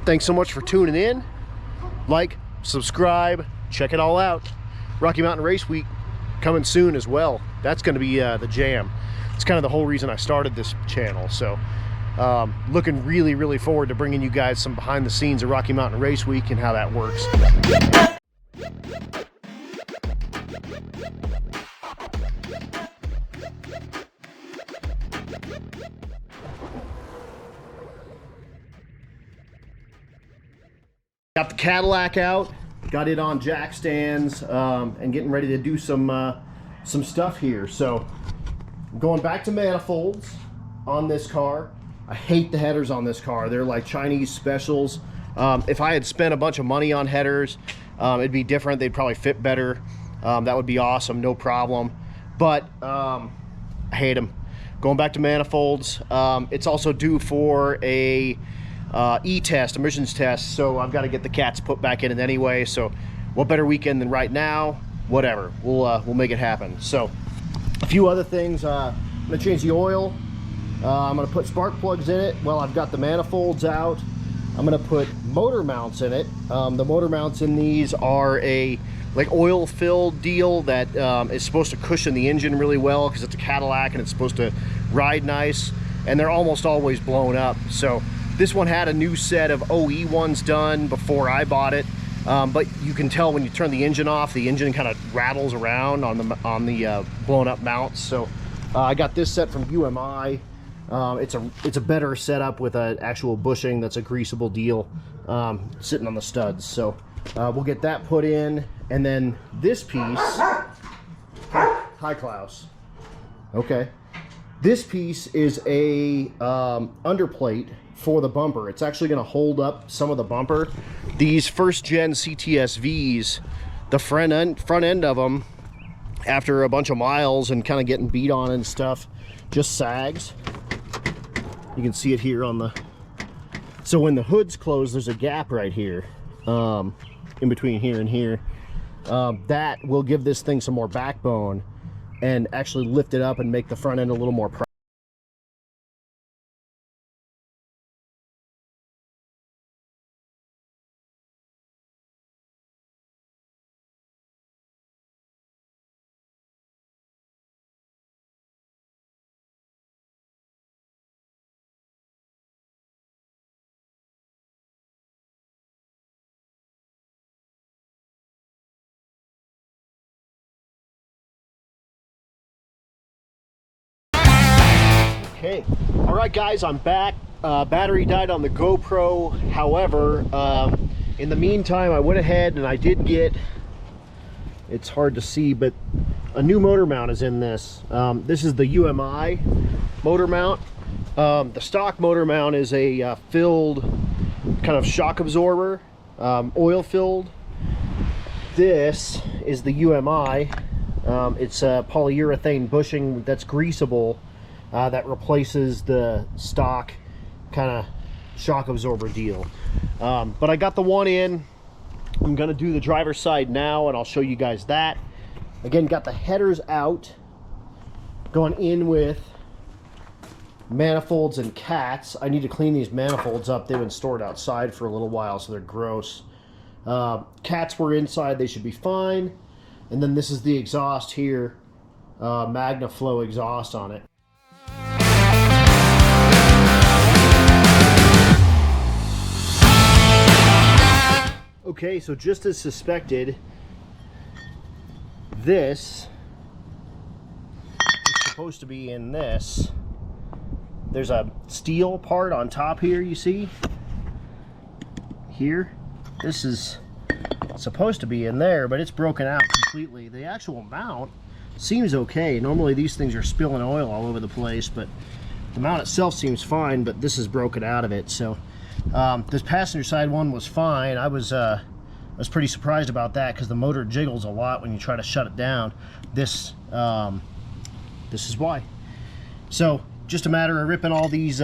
Thanks so much for tuning in. Like, subscribe, check it all out. Rocky Mountain Race Week coming soon as well. That's going to be the jam. It's kind of the whole reason I started this channel. So looking really forward to bringing you guys some behind the scenes of Rocky Mountain Race Week and how that works. Got the Cadillac out, got it on jack stands, and getting ready to do some stuff here. So I'm going back to manifolds on this car. I hate the headers on this car. They're like Chinese specials. If I had spent a bunch of money on headers, it'd be different. They'd probably fit better. That would be awesome, no problem. But I hate them. Going back to manifolds. It's also due for a e-test, emissions test, so I've got to get the cats put back in it anyway. So what better weekend than right now? Whatever, we'll make it happen. So a few other things. I'm gonna change the oil. I'm gonna put spark plugs in it. Well, I've got the manifolds out. I'm gonna put motor mounts in it. The motor mounts in these are a like oil filled deal that is supposed to cushion the engine really well because it's a Cadillac and it's supposed to ride nice, and they're almost always blown up. So this one had a new set of OE ones done before I bought it, but you can tell when you turn the engine off, the engine kind of rattles around on the blown up mounts. So I got this set from UMI. It's a better setup with an actual bushing that's a greasable deal sitting on the studs. So we'll get that put in, and then this piece. Hi, Klaus. Okay. This piece is a underplate for the bumper. It's actually going to hold up some of the bumper. These first gen CTSVs, the front end of them, after a bunch of miles and kind of getting beat on and stuff, just sags. You can see it here on the, so when the hood's closed, there's a gap right here, in between here and here. That will give this thing some more backbone and actually lift it up and make the front end a little more proud. Okay, all right guys, I'm back. Battery died on the GoPro. However, in the meantime, I went ahead and I did get, it's hard to see, but a new motor mount is in this. This is the UMI motor mount. The stock motor mount is a filled kind of shock absorber, oil filled. This is the UMI. It's a polyurethane bushing that's greasable. That replaces the stock kind of shock absorber deal. But I got the one in. I'm gonna do the driver's side now and I'll show you guys that. Again, got the headers out, going in with manifolds and cats. I need to clean these manifolds up. They've been stored outside for a little while, so they're gross. Cats were inside, they should be fine. And then this is the exhaust here, MagnaFlow exhaust on it. Okay, so just as suspected, this is supposed to be in this. There's a steel part on top here, you see? Here. This is supposed to be in there, but it's broken out completely. The actual mount seems okay. Normally these things are spilling oil all over the place, but the mount itself seems fine, but this is broken out of it. So this passenger side one was fine. I was pretty surprised about that because the motor jiggles a lot when you try to shut it down. This is why. So just a matter of ripping all these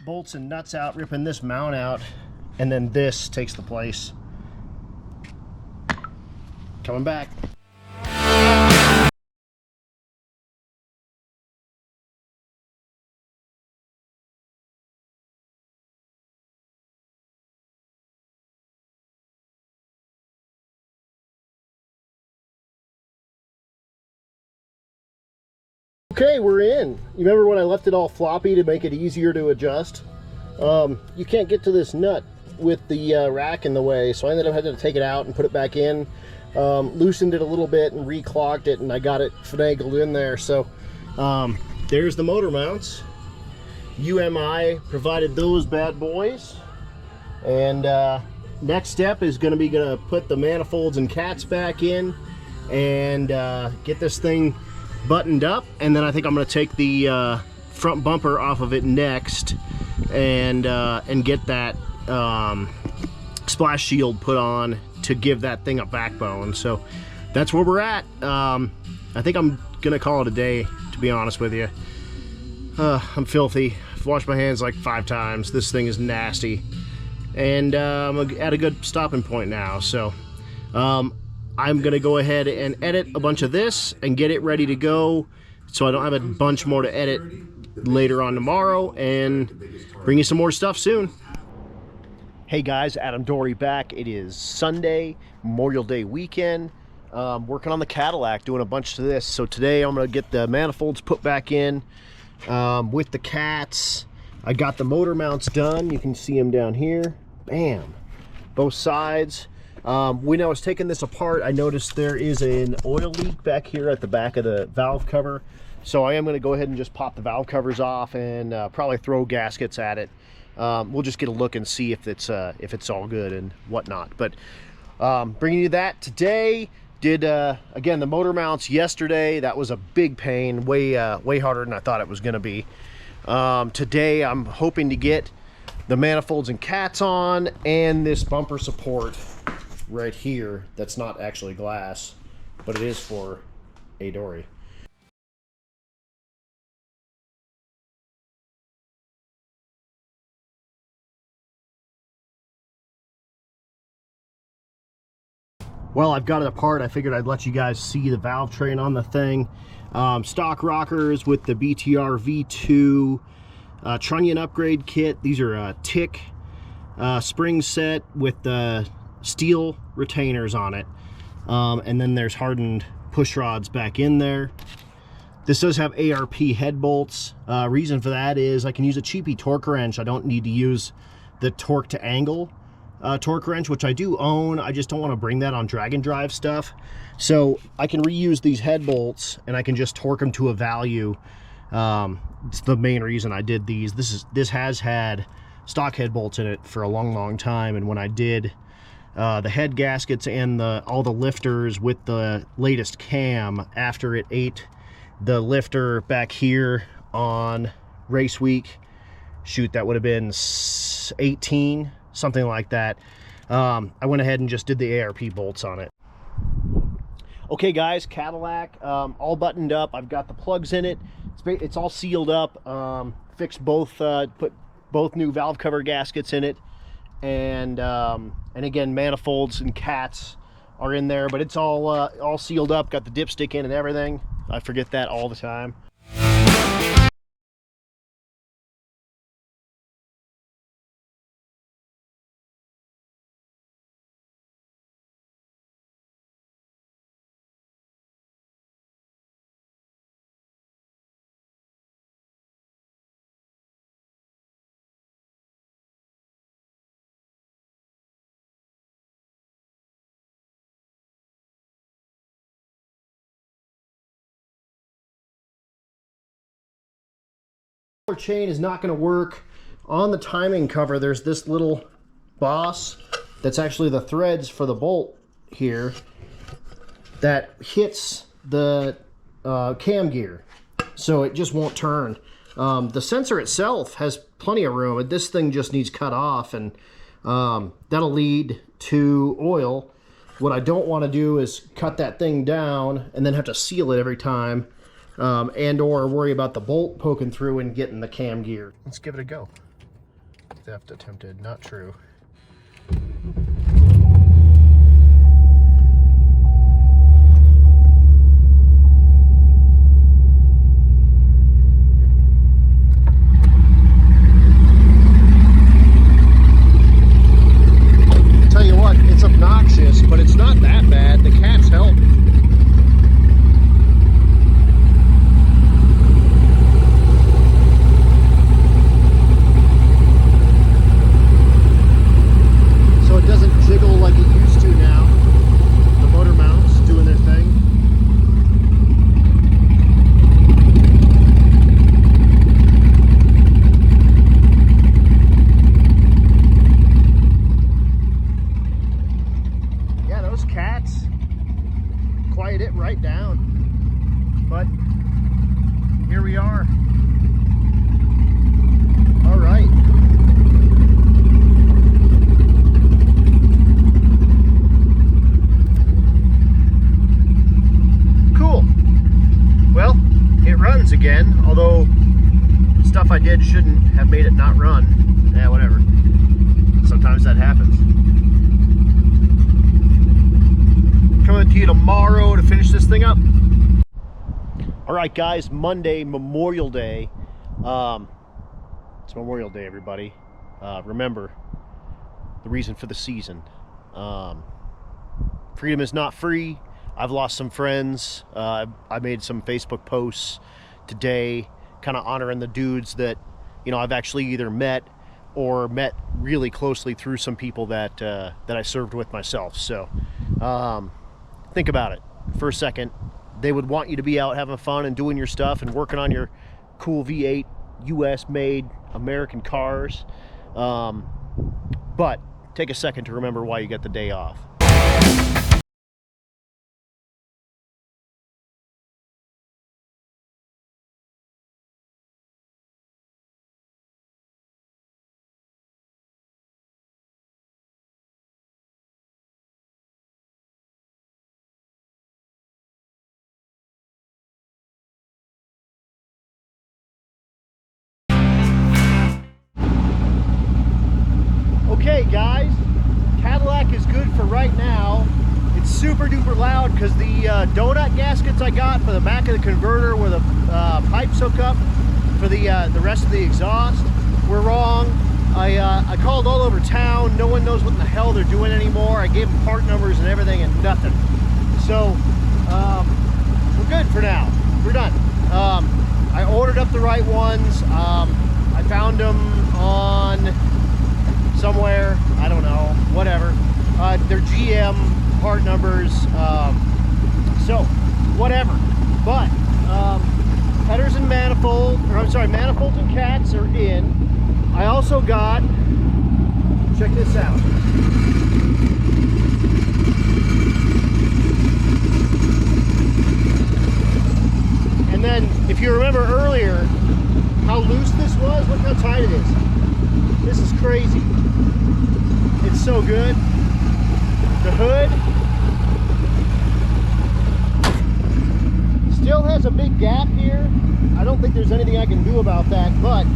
bolts and nuts out, ripping this mount out, and then this takes the place. Coming back. Okay, we're in. You remember when I left it all floppy to make it easier to adjust? You can't get to this nut with the rack in the way, so I ended up having to take it out and put it back in. Loosened it a little bit and reclocked it, and I got it finagled in there. So there's the motor mounts. UMI provided those bad boys. And next step is going to be put the manifolds and cats back in and get this thing buttoned up, and then I think I'm going to take the front bumper off of it next and get that splash shield put on to give that thing a backbone. So that's where we're at. I think I'm gonna call it a day, to be honest with you. I'm filthy. I've washed my hands like 5 times. This thing is nasty, and I'm at a good stopping point now. So I'm gonna go ahead and edit a bunch of this and get it ready to go, so I don't have a bunch more to edit later on tomorrow, and bring you some more stuff soon. Hey guys, Adam Dory back. It is Sunday, Memorial Day weekend. Working on the Cadillac, doing a bunch of this. So today I'm gonna get the manifolds put back in with the cats. I got the motor mounts done. You can see them down here. Bam, both sides. When I was taking this apart, I noticed there is an oil leak back here at the back of the valve cover. So I am going to go ahead and just pop the valve covers off and probably throw gaskets at it. We'll just get a look and see if it's all good and whatnot. But bringing you that today. Did again the motor mounts yesterday. That was a big pain, way harder than I thought it was going to be. Today I'm hoping to get the manifolds and cats on, and this bumper support right here that's not actually glass, but it is for a Dory. Well, I've got it apart. I figured I'd let you guys see the valve train on the thing. Stock rockers with the BTR V2 trunnion upgrade kit. These are a tick spring set with the steel retainers on it. And then there's hardened push rods back in there. This does have ARP head bolts. Reason for that is I can use a cheapy torque wrench. I don't need to use the torque to angle torque wrench, which I do own. I just don't want to bring that on drag and drive stuff. So I can reuse these head bolts and I can just torque them to a value. It's the main reason I did these. This has had stock head bolts in it for a long time, and when I did the head gaskets and all the lifters with the latest cam, after it ate the lifter back here on race week, shoot, that would have been 18, something like that. I went ahead and just did the ARP bolts on it. Okay guys, Cadillac, all buttoned up. I've got the plugs in it. It's all sealed up. Fixed both, put both new valve cover gaskets in it, and again, manifolds and cats are in there, but it's all sealed up. Got the dipstick in and everything. I forget that all the time. Chain is not going to work. On the timing cover, there's this little boss that's actually the threads for the bolt here that hits the cam gear, so it just won't turn. The sensor itself has plenty of room, but this thing just needs cut off, and that'll lead to oil. What I don't want to do is cut that thing down and then have to seal it every time. And or worry about the bolt poking through and getting the cam gear. Let's give it a go. Theft attempted, not true. Tell you what, it's obnoxious, but it's not that bad. The cats help. again, although stuff I did shouldn't have made it not run. Yeah, whatever. Sometimes that happens. Coming to you tomorrow to finish this thing up. All right, guys, Monday, Memorial Day. It's Memorial Day, everybody. Remember the reason for the season. Freedom is not free. I've lost some friends. I made some Facebook posts today kind of honoring the dudes that, you know, I've actually either met or met really closely through some people that that I served with myself. So think about it for a second. They would want you to be out having fun and doing your stuff and working on your cool V8 US made American cars, but take a second to remember why you get the day off. Okay guys, Cadillac is good for right now. It's super duper loud because the donut gaskets I got for the back of the converter where the pipes hook up for the rest of the exhaust were wrong. I called all over town. No one knows what the hell they're doing anymore. I gave them part numbers and everything and nothing. So we're good for now. We're done. I ordered up the right ones. I found them on somewhere, I don't know, whatever. They're GM part numbers, so whatever. But headers and manifolds, or I'm sorry, manifolds and cats are in. I also got, check this out. And then, if you remember earlier how loose this was, look how tight it is. This is crazy. It's so good. The hood still has a big gap here. I don't think there's anything I can do about that, but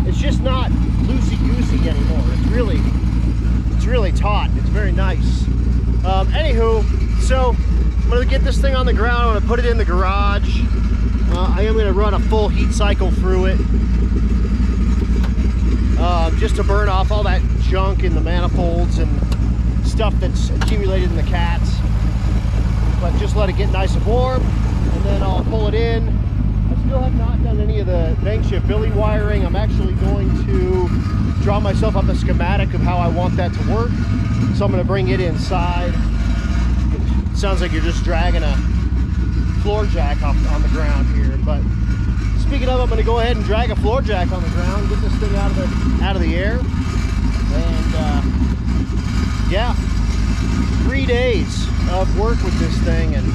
it's just not loosey-goosey anymore. It's really taut. It's very nice. Anywho, so I'm gonna get this thing on the ground. I'm gonna put it in the garage. I am gonna run a full heat cycle through it. Just to burn off all that junk in the manifolds and stuff that's accumulated in the cats. But just let it get nice and warm, and then I'll pull it in. I still have not done any of the bank-shift Billy wiring. I'm actually going to draw myself up a schematic of how I want that to work. So I'm going to bring it inside. It sounds like you're just dragging a floor jack off on the ground here, but speaking of, I'm going to go ahead and drag a floor jack on the ground, get this thing out of the air, and yeah, 3 days of work with this thing, and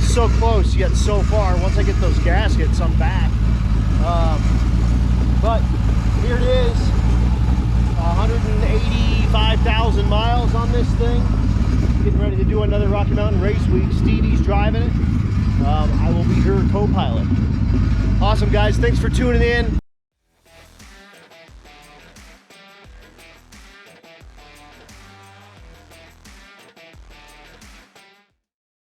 so close yet so far. Once I get those gaskets, I'm back. But here it is, 185,000 miles on this thing. Getting ready to do another Rocky Mountain Race Week. Stevie's driving it. I will be her co-pilot. Awesome, guys. Thanks for tuning in.